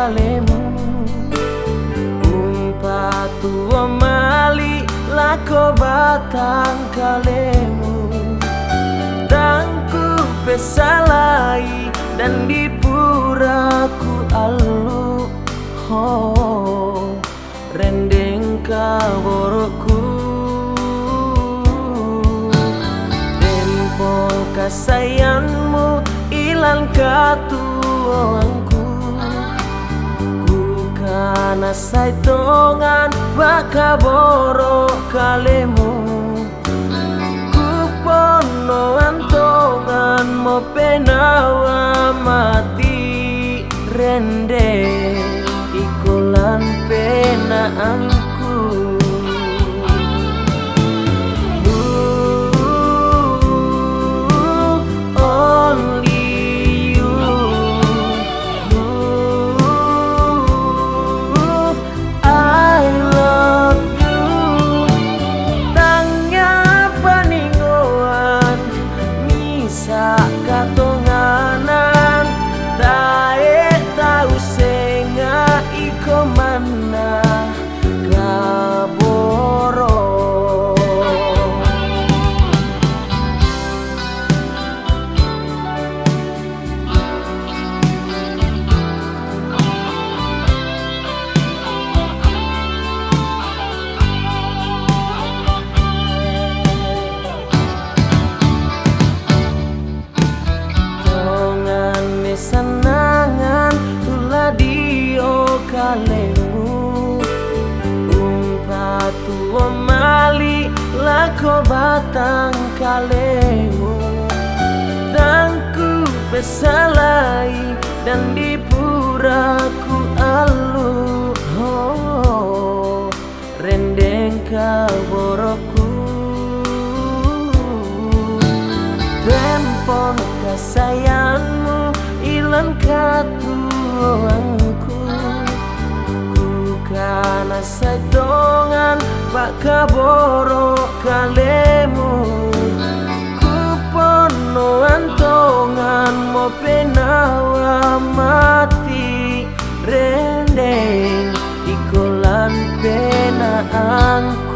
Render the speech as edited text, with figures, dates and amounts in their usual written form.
kalemu Umpatua mali lako batang kalemu Tangku pesalai dan dipuraku alu rendeng kaboroku tempo kasayanmu ilang katuangku ku kana saitongan bakaboro kalemu ku pono antongan mo penawa mati rende ikulan penaanku only you I love you tangnya paningoan misa katonganan tae tau senga iko mana kaboro tongan mesanangan tula dio kalemu umpatua mali lako batang kalemu tangku pesalai dan dipuraku alu rendeng kaboroku tempon kasayanmu ilang katuangku ku kana sadongan bakaboro kalemu ku pono antongan mo penawa mati rendeng ikulan penaanku